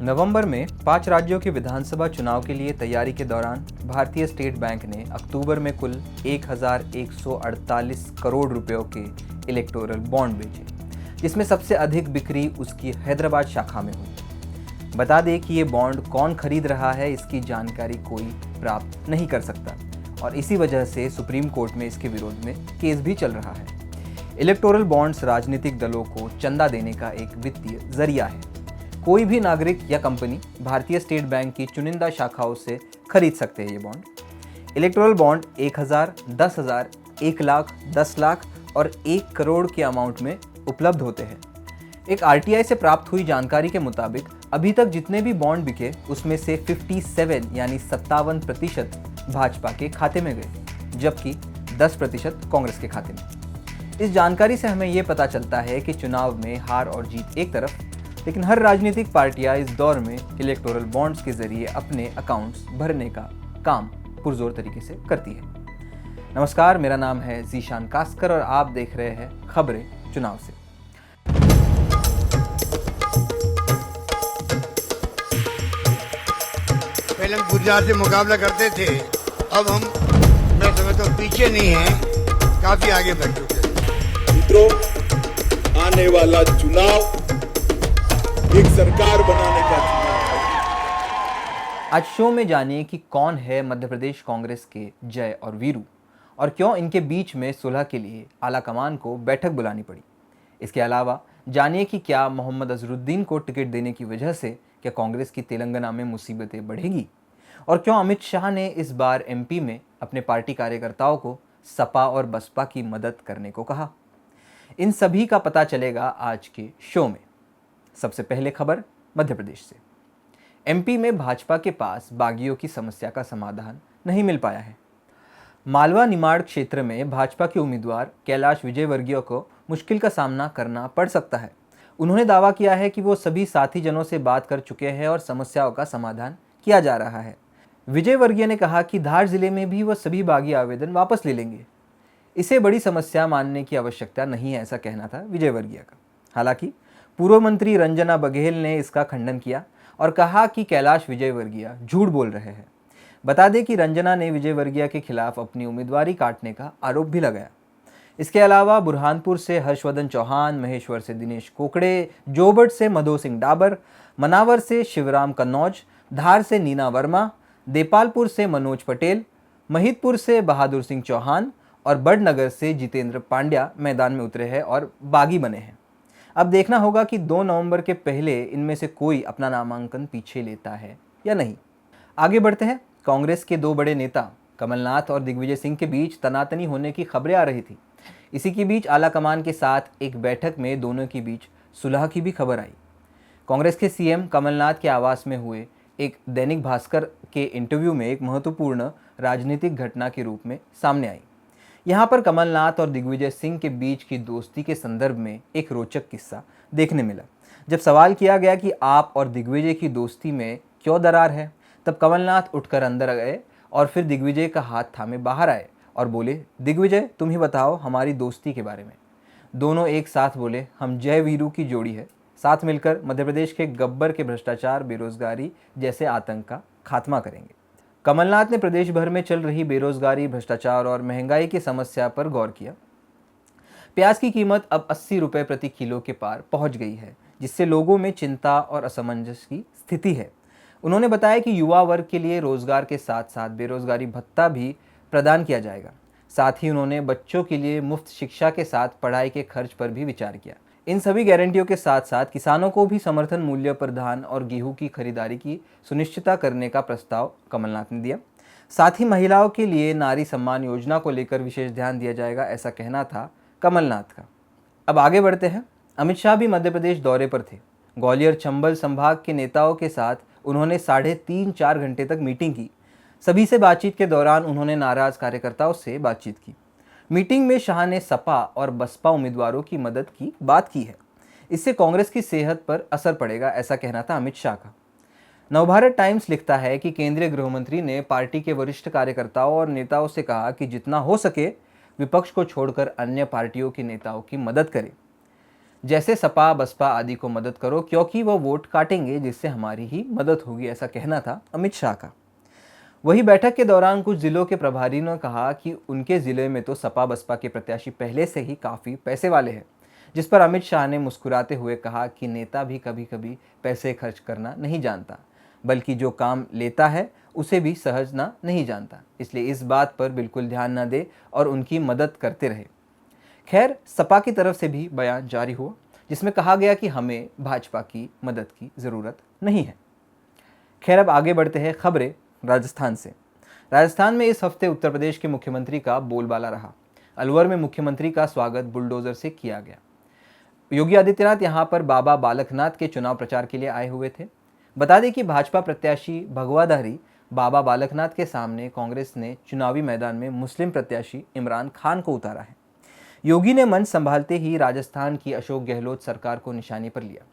नवंबर में 5 राज्यों के विधानसभा चुनाव के लिए तैयारी के दौरान भारतीय स्टेट बैंक ने अक्टूबर में कुल 1148 करोड़ रुपयों के इलेक्टोरल बॉन्ड बेचे, जिसमें सबसे अधिक बिक्री उसकी हैदराबाद शाखा में हुई। बता दें कि ये बॉन्ड कौन खरीद रहा है, इसकी जानकारी कोई प्राप्त नहीं कर सकता और इसी वजह से सुप्रीम कोर्ट में इसके विरोध में केस भी चल रहा है। इलेक्टोरल बॉन्ड्स राजनीतिक दलों को चंदा देने का एक वित्तीय जरिया है। कोई भी नागरिक या कंपनी भारतीय स्टेट बैंक की चुनिंदा शाखाओं से खरीद सकते हैं ये bond. Electoral bond 1000, 10,000, 1 lakh, 10 lakh और 1 करोड़ के अमाउंट में उपलब्ध होते हैं। एक आरटीआई से प्राप्त हुई जानकारी के मुताबिक अभी तक जितने भी बॉन्ड बिके उसमें से 57 यानी 57% भाजपा के खाते में गए, जबकि 10% कांग्रेस के खाते में। इस जानकारी से हमें ये पता चलता है कि चुनाव में हार और जीत एक तरफ, लेकिन हर राजनीतिक पार्टियां इस दौर में इलेक्टोरल बॉन्ड्स के जरिए अपने अकाउंट्स भरने का काम पुरजोर तरीके से करती है। नमस्कार, मेरा नाम है जीशान कास्कर और आप देख रहे हैं खबरें चुनाव से। पहले हम गुजरात से मुकाबला करते थे, अब हम मैं समझता हूँ पीछे नहीं हैं, काफी आगे बढ़ चुके हैं। मित्रों, आने वाला चुनाव एक सरकार बनाने का चुनाव है। आज शो में जानिए कि कौन है मध्य प्रदेश कांग्रेस के जय और वीरू और क्यों इनके बीच में सुलह के लिए आला कमान को बैठक बुलानी पड़ी। इसके अलावा जानिए कि क्या मोहम्मद अजहरुद्दीन को टिकट देने की वजह से क्या कांग्रेस की तेलंगाना में मुसीबतें बढ़ेगी और क्यों अमित शाह ने इस बार एमपी में अपने पार्टी कार्यकर्ताओं को सपा और बसपा की मदद करने को कहा। इन सभी का पता चलेगा आज के शो में। सबसे पहले खबर मध्य प्रदेश से। एमपी में भाजपा के पास बागियों की समस्या का समाधान नहीं मिल पाया है। मालवा निमाड़ क्षेत्र में भाजपा के उम्मीदवार कैलाश विजयवर्गीय को मुश्किल का सामना करना पड़ सकता है। उन्होंने दावा किया है कि वो सभी साथी जनों से बात कर चुके हैं और समस्याओं का समाधान किया जा रहा है। विजयवर्गीय ने कहा कि धार जिले में भी वह सभी बागी आवेदन वापस ले लेंगे। इसे बड़ी समस्या मानने की आवश्यकता नहीं है, ऐसा कहना था विजयवर्गीय का। हालांकि पूर्व मंत्री रंजना बघेल ने इसका खंडन किया और कहा कि कैलाश विजयवर्गीय झूठ बोल रहे हैं। बता दें कि रंजना ने विजयवर्गीय के खिलाफ अपनी उम्मीदवारी काटने का आरोप भी लगाया। इसके अलावा बुरहानपुर से हर्षवर्धन चौहान, महेश्वर से दिनेश कोकड़े, जोबट से मधो सिंह डाबर, मनावर से शिवराम कन्नौज, धार से नीना वर्मा, देपालपुर से मनोज पटेल, महिदपुर से बहादुर सिंह चौहान और बड़नगर से जितेंद्र पांड्या मैदान में उतरे हैं और बागी बने हैं। अब देखना होगा कि 2 नवंबर के पहले इनमें से कोई अपना नामांकन पीछे लेता है या नहीं। आगे बढ़ते हैं। कांग्रेस के 2 बड़े नेता कमलनाथ और दिग्विजय सिंह के बीच तनातनी होने की खबरें आ रही थी। इसी के बीच आला कमान के साथ एक बैठक में दोनों के बीच सुलह की भी खबर आई। कांग्रेस के सीएम कमलनाथ के आवास में हुए एक दैनिक भास्कर के इंटरव्यू में एक महत्वपूर्ण राजनीतिक घटना के रूप में सामने आई। यहाँ पर कमलनाथ और दिग्विजय सिंह के बीच की दोस्ती के संदर्भ में एक रोचक किस्सा देखने मिला। जब सवाल किया गया कि आप और दिग्विजय की दोस्ती में क्यों दरार है, तब कमलनाथ उठकर अंदर गए और फिर दिग्विजय का हाथ थामे बाहर आए और बोले, दिग्विजय तुम ही बताओ हमारी दोस्ती के बारे में। दोनों एक साथ बोले, हम जय वीरू की जोड़ी है, साथ मिलकर मध्य प्रदेश के गब्बर के भ्रष्टाचार, बेरोजगारी जैसे आतंक का खात्मा करेंगे। कमलनाथ ने प्रदेश भर में चल रही बेरोजगारी, भ्रष्टाचार और महंगाई की समस्या पर गौर किया। प्याज की कीमत अब 80 रुपये प्रति किलो के पार पहुंच गई है, जिससे लोगों में चिंता और असमंजस की स्थिति है। उन्होंने बताया कि युवा वर्ग के लिए रोजगार के साथ साथ बेरोजगारी भत्ता भी प्रदान किया जाएगा। साथ ही उन्होंने बच्चों के लिए मुफ्त शिक्षा के साथ पढ़ाई के खर्च पर भी विचार किया। इन सभी गारंटियों के साथ साथ किसानों को भी समर्थन मूल्य पर धान और गेहूं की खरीदारी की सुनिश्चितता करने का प्रस्ताव कमलनाथ ने दिया। साथ ही महिलाओं के लिए नारी सम्मान योजना को लेकर विशेष ध्यान दिया जाएगा, ऐसा कहना था कमलनाथ का। अब आगे बढ़ते हैं। अमित शाह भी मध्य प्रदेश दौरे पर थे। ग्वालियर चंबल संभाग के नेताओं के साथ उन्होंने 3.5-4 घंटे तक मीटिंग की। सभी से बातचीत के दौरान उन्होंने नाराज कार्यकर्ताओं से बातचीत की। मीटिंग में शाह ने सपा और बसपा उम्मीदवारों की मदद की बात की है। इससे कांग्रेस की सेहत पर असर पड़ेगा, ऐसा कहना था अमित शाह का। नवभारत टाइम्स लिखता है कि केंद्रीय गृह मंत्री ने पार्टी के वरिष्ठ कार्यकर्ताओं और नेताओं से कहा कि जितना हो सके विपक्ष को छोड़कर अन्य पार्टियों के नेताओं की मदद करें। जैसे सपा बसपा आदि को मदद करो क्योंकि वो वोट काटेंगे जिससे हमारी ही मदद होगी, ऐसा कहना था अमित शाह का। वही बैठक के दौरान कुछ जिलों के प्रभारी ने कहा कि उनके जिले में तो सपा बसपा के प्रत्याशी पहले से ही काफ़ी पैसे वाले हैं, जिस पर अमित शाह ने मुस्कुराते हुए कहा कि नेता भी कभी कभी पैसे खर्च करना नहीं जानता, बल्कि जो काम लेता है उसे भी सहजना नहीं जानता, इसलिए इस बात पर बिल्कुल ध्यान न दे और उनकी मदद करते रहे। खैर, सपा की तरफ से भी बयान जारी हुआ जिसमें कहा गया कि हमें भाजपा की मदद की ज़रूरत नहीं है। खैर, अब आगे बढ़ते हैं खबरें राजस्थान से। राजस्थान में इस हफ्ते उत्तर प्रदेश के मुख्यमंत्री का बोलबाला रहा। अलवर में मुख्यमंत्री का स्वागत बुलडोजर से किया गया। योगी आदित्यनाथ यहां पर बाबा बालकनाथ के चुनाव प्रचार के लिए आए हुए थे। बता दें कि भाजपा प्रत्याशी भगवाधारी बाबा बालकनाथ के सामने कांग्रेस ने चुनावी मैदान में मुस्लिम प्रत्याशी इमरान खान को उतारा है। योगी ने मंच संभालते ही राजस्थान की अशोक गहलोत सरकार को निशाने पर लिया।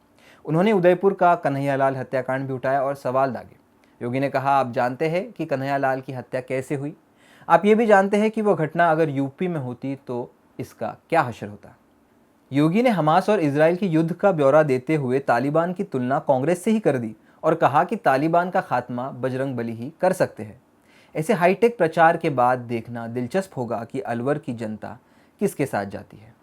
उन्होंने उदयपुर का कन्हैयालाल हत्याकांड भी उठाया और सवाल दागे। योगी ने कहा, आप जानते हैं कि कन्हैयालाल की हत्या कैसे हुई? आप ये भी जानते हैं कि वो घटना अगर यूपी में होती तो इसका क्या हशर होता? योगी ने हमास और इजराइल के युद्ध का ब्यौरा देते हुए तालिबान की तुलना कांग्रेस से ही कर दी और कहा कि तालिबान का खात्मा बजरंगबली ही कर सकते हैं। ऐसे हाईटेक प्रचार के बाद देखना दिलचस्प होगा कि अलवर की जनता किसके साथ जाती है।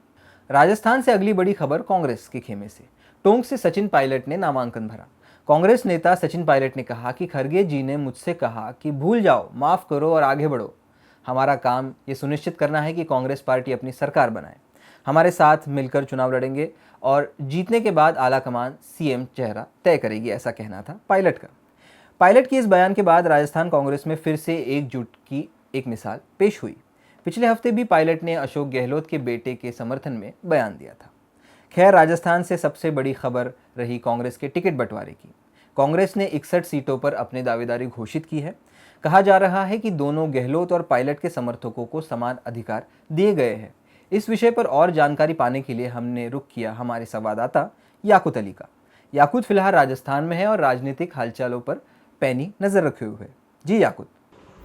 राजस्थान से अगली बड़ी खबर कांग्रेस के खेमे से। टोंक से सचिन पायलट ने नामांकन भरा। कांग्रेस नेता सचिन पायलट ने कहा कि खरगे जी ने मुझसे कहा कि भूल जाओ, माफ़ करो और आगे बढ़ो। हमारा काम ये सुनिश्चित करना है कि कांग्रेस पार्टी अपनी सरकार बनाए। हमारे साथ मिलकर चुनाव लड़ेंगे और जीतने के बाद आलाकमान सीएम चेहरा तय करेगी, ऐसा कहना था पायलट का। पायलट की इस बयान के बाद राजस्थान कांग्रेस में फिर से एकजुट की एक मिसाल पेश हुई। पिछले हफ्ते भी पायलट ने अशोक गहलोत के बेटे के समर्थन में बयान दिया था। खैर, राजस्थान से सबसे बड़ी खबर रही कांग्रेस के टिकट बंटवारे की। कांग्रेस ने 61 सीटों पर अपनी दावेदारी घोषित की है। कहा जा रहा है कि दोनों गहलोत और पायलट के समर्थकों को समान अधिकार दिए गए हैं। इस विषय पर और जानकारी पाने के लिए हमने रुख किया हमारे संवाददाता याकूत अली का। याकूत फिलहाल राजस्थान में है और राजनीतिक हालचालों पर पैनी नजर रखे हुए है। जी याकूत।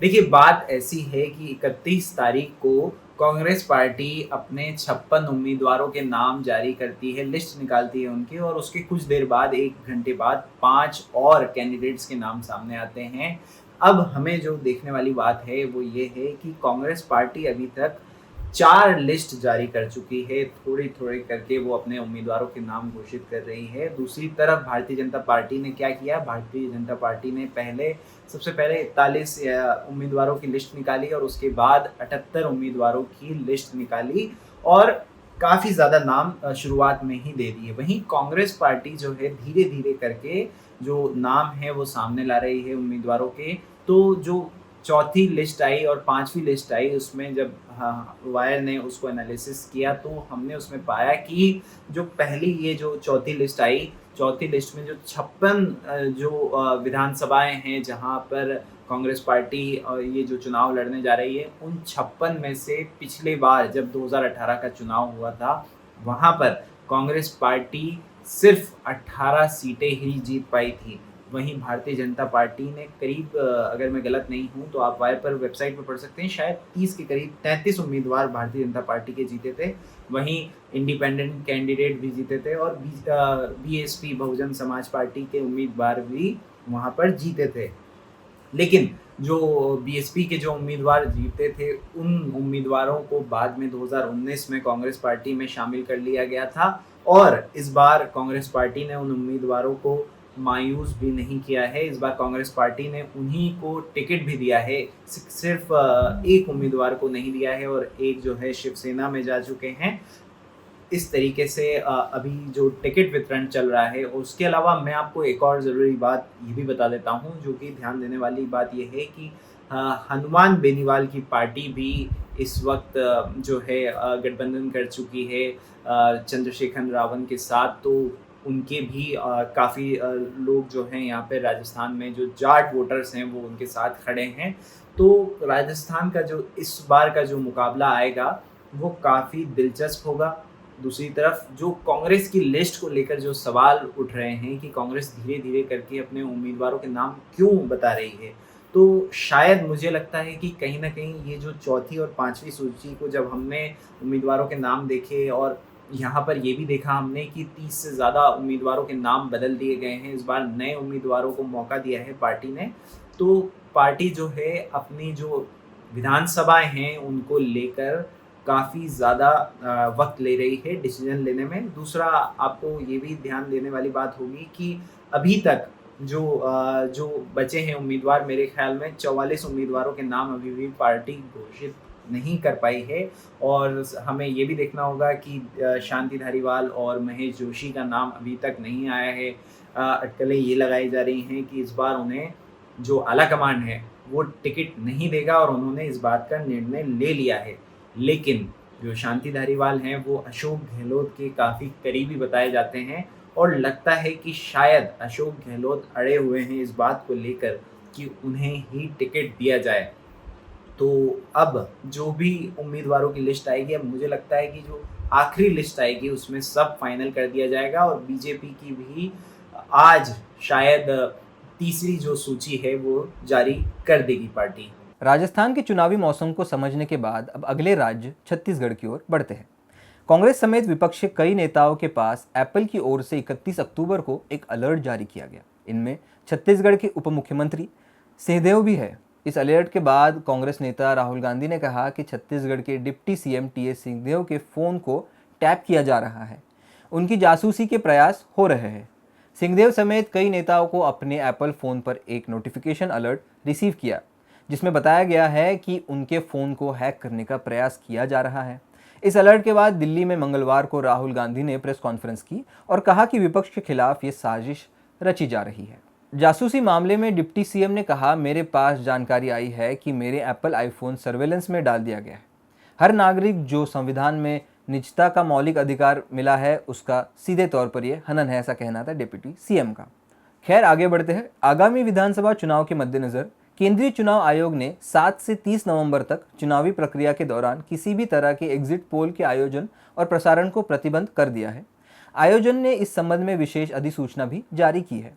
देखिए, बात ऐसी है कि 31 तारीख को कांग्रेस पार्टी अपने 56 उम्मीदवारों के नाम जारी करती है, लिस्ट निकालती है उनकी, और उसके कुछ देर बाद 1 घंटे बाद 5 और कैंडिडेट्स के नाम सामने आते हैं। अब हमें जो देखने वाली बात है वो ये है कि कांग्रेस पार्टी अभी तक 4 लिस्ट जारी कर चुकी है। थोड़ी थोड़ी करके वो अपने उम्मीदवारों के नाम घोषित कर रही है। दूसरी तरफ भारतीय जनता पार्टी ने क्या किया? भारतीय जनता पार्टी ने सबसे पहले 41 उम्मीदवारों की लिस्ट निकाली और उसके बाद 78 उम्मीदवारों की लिस्ट निकाली और काफ़ी ज़्यादा नाम शुरुआत में ही दे दिए। वहीं कांग्रेस पार्टी जो है धीरे धीरे करके जो नाम है वो सामने ला रही है उम्मीदवारों के। तो जो चौथी लिस्ट आई और 5वीं लिस्ट आई, उसमें जब वायर ने उसको एनालिसिस किया तो हमने उसमें पाया कि जो पहली ये जो चौथी लिस्ट आई, चौथी लिस्ट में जो 56 जो विधानसभाएं हैं जहां पर कांग्रेस पार्टी ये जो चुनाव लड़ने जा रही है, उन 56 में से पिछले बार जब 2018 का चुनाव हुआ था वहां पर कांग्रेस पार्टी सिर्फ 18 सीटें ही जीत पाई थी। वहीं भारतीय जनता पार्टी ने करीब, अगर मैं गलत नहीं हूं तो आप वायर पर वेबसाइट पर पढ़ सकते हैं, शायद 30 के करीब 33 उम्मीदवार भारतीय जनता पार्टी के जीते थे। वहीं इंडिपेंडेंट कैंडिडेट भी जीते थे और बीएसपी बहुजन समाज पार्टी के उम्मीदवार भी वहां पर जीते थे। लेकिन जो बीएसपी के जो उम्मीदवार जीते थे उन उम्मीदवारों को बाद में 2019 में कांग्रेस पार्टी में शामिल कर लिया गया था और इस बार कांग्रेस पार्टी ने उन उम्मीदवारों को मायूस भी नहीं किया है। इस बार कांग्रेस पार्टी ने उन्हीं को टिकट भी दिया है, सिर्फ एक उम्मीदवार को नहीं दिया है और एक जो है शिवसेना में जा चुके हैं। इस तरीके से अभी जो टिकट वितरण चल रहा है। उसके अलावा मैं आपको एक और ज़रूरी बात ये भी बता देता हूँ, जो कि ध्यान देने वाली बात ये है कि हनुमान बेनीवाल की पार्टी भी इस वक्त जो है गठबंधन कर चुकी है चंद्रशेखर रावण के साथ। तो उनके भी काफ़ी लोग जो हैं यहाँ पे राजस्थान में जो जाट वोटर्स हैं वो उनके साथ खड़े हैं। तो राजस्थान का जो इस बार का जो मुकाबला आएगा वो काफ़ी दिलचस्प होगा। दूसरी तरफ जो कांग्रेस की लिस्ट को लेकर जो सवाल उठ रहे हैं कि कांग्रेस धीरे धीरे करके अपने उम्मीदवारों के नाम क्यों बता रही है, तो शायद मुझे लगता है कि कहीं ना कहीं ये जो चौथी और 5वीं सूची को जब हमने उम्मीदवारों के नाम देखे और यहाँ पर ये भी देखा हमने कि 30 से ज़्यादा उम्मीदवारों के नाम बदल दिए गए हैं। इस बार नए उम्मीदवारों को मौका दिया है पार्टी ने। तो पार्टी जो है अपनी जो विधानसभाएं हैं उनको लेकर काफ़ी ज़्यादा वक्त ले रही है डिसीजन लेने में। दूसरा, आपको ये भी ध्यान देने वाली बात होगी कि अभी तक जो बचे हैं उम्मीदवार, मेरे ख्याल में 44 उम्मीदवारों के नाम अभी भी पार्टी घोषित नहीं कर पाई है। और हमें ये भी देखना होगा कि शांति धारीवाल और महेश जोशी का नाम अभी तक नहीं आया है। अटकलें ये लगाई जा रही हैं कि इस बार उन्हें जो आला कमान है वो टिकट नहीं देगा और उन्होंने इस बात का निर्णय ले लिया है। लेकिन जो शांति धारीवाल हैं वो अशोक गहलोत के काफ़ी करीबी बताए जाते हैं और लगता है कि शायद अशोक गहलोत अड़े हुए हैं इस बात को लेकर कि उन्हें ही टिकट दिया जाए। तो अब जो भी उम्मीदवारों की लिस्ट आएगी, अब मुझे लगता है कि जो आखिरी लिस्ट आएगी उसमें सब फाइनल कर दिया जाएगा और बीजेपी की भी आज शायद तीसरी जो सूची है वो जारी कर देगी पार्टी। राजस्थान के चुनावी मौसम को समझने के बाद अब अगले राज्य छत्तीसगढ़ की ओर बढ़ते हैं। कांग्रेस समेत विपक्ष के कई नेताओं के पास एप्पल की ओर से 31 अक्टूबर को एक अलर्ट जारी किया गया। इनमें छत्तीसगढ़ के उप मुख्यमंत्री सिंहदेव भी है। इस अलर्ट के बाद कांग्रेस नेता राहुल गांधी ने कहा कि छत्तीसगढ़ के डिप्टी सीएम टीएस सिंहदेव के फ़ोन को टैप किया जा रहा है, उनकी जासूसी के प्रयास हो रहे हैं। सिंहदेव समेत कई नेताओं को अपने एप्पल फ़ोन पर एक नोटिफिकेशन अलर्ट रिसीव किया जिसमें बताया गया है कि उनके फ़ोन को हैक करने का प्रयास किया जा रहा है। इस अलर्ट के बाद दिल्ली में मंगलवार को राहुल गांधी ने प्रेस कॉन्फ्रेंस की और कहा कि विपक्ष के खिलाफ ये साजिश रची जा रही है। जासूसी मामले में डिप्टी सीएम ने कहा, मेरे पास जानकारी आई है कि मेरे एप्पल आईफोन सर्वेलेंस में डाल दिया गया है। हर नागरिक जो संविधान में निजता का मौलिक अधिकार मिला है उसका सीधे तौर पर यह हनन है, ऐसा कहना था डिप्टी सीएम का। खैर, आगे बढ़ते हैं। आगामी विधानसभा चुनाव के मद्देनजर केंद्रीय चुनाव आयोग ने 7 से 30 नवंबर तक चुनावी प्रक्रिया के दौरान किसी भी तरह के एग्जिट पोल के आयोजन और प्रसारण को प्रतिबंध कर दिया है। आयोजन ने इस संबंध में विशेष अधिसूचना भी जारी की है।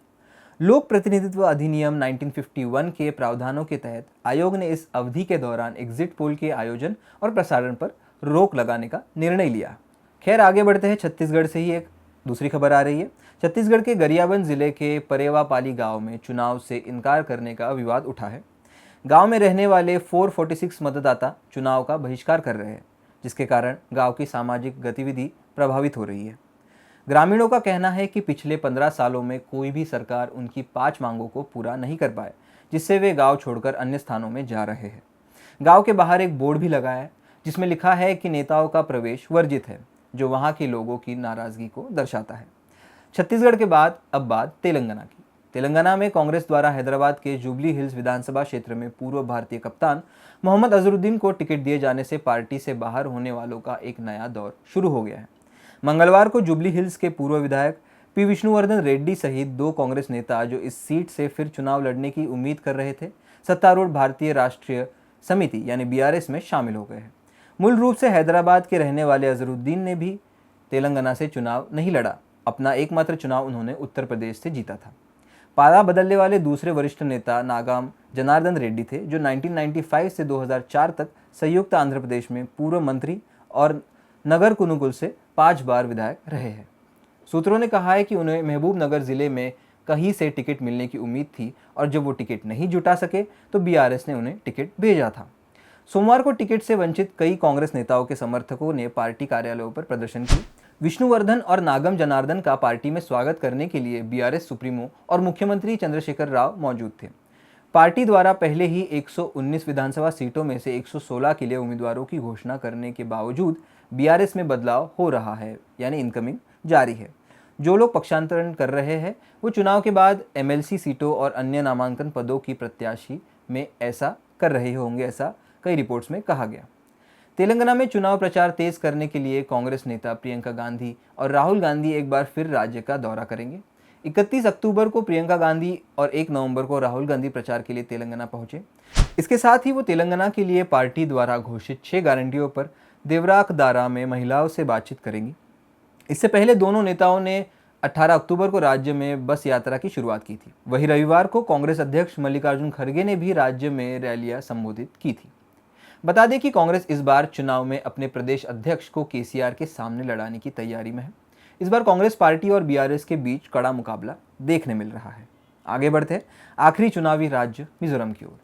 लोक प्रतिनिधित्व अधिनियम 1951 के प्रावधानों के तहत आयोग ने इस अवधि के दौरान एग्जिट पोल के आयोजन और प्रसारण पर रोक लगाने का निर्णय लिया। खैर, आगे बढ़ते हैं। छत्तीसगढ़ से ही एक दूसरी खबर आ रही है। छत्तीसगढ़ के गरियाबंद जिले के परेवापाली गांव में चुनाव से इनकार करने का विवाद उठा है। गांव में रहने वाले 446 मतदाता चुनाव का बहिष्कार कर रहे हैं, जिसके कारण गांव की सामाजिक गतिविधि प्रभावित हो रही है। ग्रामीणों का कहना है कि पिछले 15 सालों में कोई भी सरकार उनकी 5 मांगों को पूरा नहीं कर पाए, जिससे वे गांव छोड़कर अन्य स्थानों में जा रहे हैं। गांव के बाहर एक बोर्ड भी लगा है जिसमें लिखा है कि नेताओं का प्रवेश वर्जित है, जो वहां के लोगों की नाराजगी को दर्शाता है। छत्तीसगढ़ के बाद अब बात तेलंगाना की। तेलंगाना में कांग्रेस द्वारा हैदराबाद के जुबली हिल्स विधानसभा क्षेत्र में पूर्व भारतीय कप्तान मोहम्मद अजहरुद्दीन को टिकट दिए जाने से पार्टी से बाहर होने वालों का एक नया दौर शुरू हो गया है। मंगलवार को जुबली हिल्स के पूर्व विधायक पी विष्णुवर्धन रेड्डी सहित 2 कांग्रेस नेता जो इस सीट से फिर चुनाव लड़ने की उम्मीद कर रहे थे, सत्तारूढ़ भारतीय राष्ट्रीय समिति यानी बीआरएस में शामिल हो गए हैं। मूल रूप से हैदराबाद के रहने वाले अजहरुद्दीन ने भी तेलंगाना से चुनाव नहीं लड़ा। अपना एकमात्र चुनाव उन्होंने उत्तर प्रदेश से जीता था। पाला बदलने वाले दूसरे वरिष्ठ नेता नागाम जनार्दन रेड्डी थे, जो 1995 से 2004 तक संयुक्त आंध्र प्रदेश में पूर्व मंत्री और नगर कुनुकुल से 5 बार विधायक रहे हैं। सूत्रों ने कहा है कि उन्हें महबूबनगर जिले में कहीं से टिकट मिलने की उम्मीद थी और जब वो टिकट नहीं जुटा सके तो बीआरएस ने उन्हें टिकट भेजा था। सोमवार को टिकट से वंचित कई कांग्रेस नेताओं के समर्थकों ने पार्टी कार्यालयों पर प्रदर्शन किया। विष्णुवर्धन और नागम जनार्दन का पार्टी में स्वागत करने के लिए बीआरएस सुप्रीमो और मुख्यमंत्री चंद्रशेखर राव मौजूद थे। पार्टी द्वारा पहले ही 119 विधानसभा सीटों में से 116 के लिए उम्मीदवारों की घोषणा करने के बावजूद बीआरएस में बदलाव हो रहा है, यानी इनकमिंग जारी है। जो लोग पक्षांतरण कर रहे हैं वो चुनाव के बाद एमएलसी सीटों और अन्य नामांकन पदों की प्रत्याशी में ऐसा कर रहे होंगे, ऐसा कई रिपोर्ट्स में कहा गया। तेलंगाना में चुनाव प्रचार तेज करने के लिए कांग्रेस नेता प्रियंका गांधी और राहुल गांधी एक बार फिर राज्य का दौरा करेंगे। 31 अक्टूबर को प्रियंका गांधी और 1 नवंबर को राहुल गांधी प्रचार के लिए तेलंगाना पहुंचे। इसके साथ ही वो तेलंगाना के लिए पार्टी द्वारा घोषित 6 गारंटियों पर देवराकदारा में महिलाओं से बातचीत करेंगी। इससे पहले दोनों नेताओं ने 18 अक्टूबर को राज्य में बस यात्रा की शुरुआत की थी। वहीं रविवार को कांग्रेस अध्यक्ष मल्लिकार्जुन खड़गे ने भी राज्य में रैलियां संबोधित की थी। बता दें कि कांग्रेस इस बार चुनाव में अपने प्रदेश अध्यक्ष को केसीआर के सामने लड़ाने की तैयारी में है। इस बार कांग्रेस पार्टी और बीआरएस के बीच कड़ा मुकाबला देखने मिल रहा है। आगे बढ़ते हैं आखिरी चुनावी राज्य मिजोरम की ओर।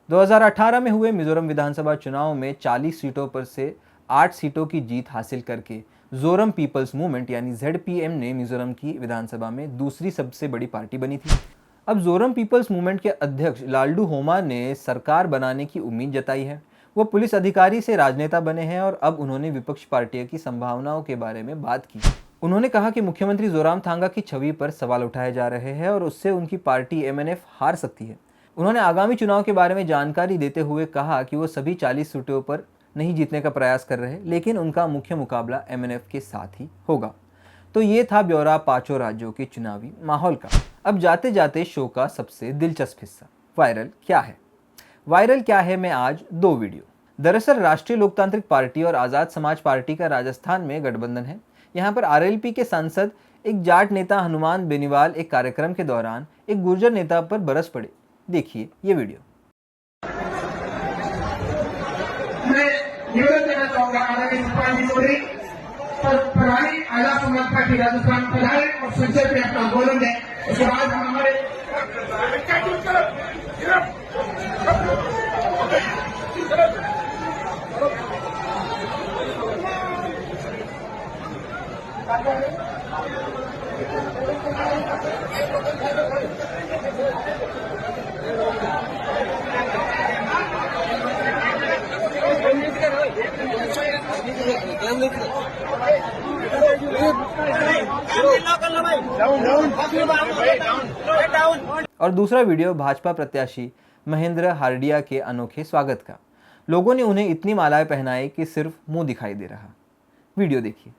2018 में हुए मिजोरम विधानसभा चुनाव में 40 सीटों पर से 8 सीटों की जीत हासिल करके जोरम पीपल्स मूवमेंट यानी ZPM ने मिजोरम की विधानसभा में दूसरी सबसे बड़ी पार्टी बनी थी। अब जोरम पीपल्स मूवमेंट के अध्यक्ष लालडू होमा ने सरकार बनाने की उम्मीद जताई है। वो पुलिस अधिकारी से राजनेता बने हैं और अब उन्होंने विपक्ष पार्टियों की संभावनाओं के बारे में बात की। उन्होंने कहा कि मुख्यमंत्री जोरामथांगा की छवि पर सवाल उठाए जा रहे हैं और उससे उनकी पार्टी MNF हार सकती है। उन्होंने आगामी चुनाव के बारे में जानकारी देते हुए कहा कि वो सभी 40 सीटों पर नहीं जीतने का प्रयास कर रहे, लेकिन उनका मुख्य मुकाबला MNF के साथ ही होगा। तो ये था ब्यौरा 5 राज्यों के चुनावी माहौल का। अब जाते जाते शो का सबसे दिलचस्प हिस्सा, वायरल क्या है। वायरल क्या है में आज 2 वीडियो। दरअसल राष्ट्रीय लोकतांत्रिक पार्टी और आज़ाद समाज पार्टी का राजस्थान में गठबंधन है। यहाँ पर RLP के सांसद एक जाट नेता हनुमान बेनीवाल एक कार्यक्रम के दौरान एक गुर्जर नेता पर बरस पड़े। देखिए ये वीडियो। मैं निवेदन देना चाहूंगा आदरणीय सुखपाल जी चौधरी पर प्रभारी आजाद समाज पार्टी राजस्थान पधारे और संसद में अपना बोलन दें। उसके बाद हम हमारे और दूसरा वीडियो भाजपा प्रत्याशी महेंद्र हार्डिया के अनोखे स्वागत का। लोगों ने उन्हें इतनी मालाएं पहनाई कि सिर्फ मुंह दिखाई दे रहा। वीडियो देखिए।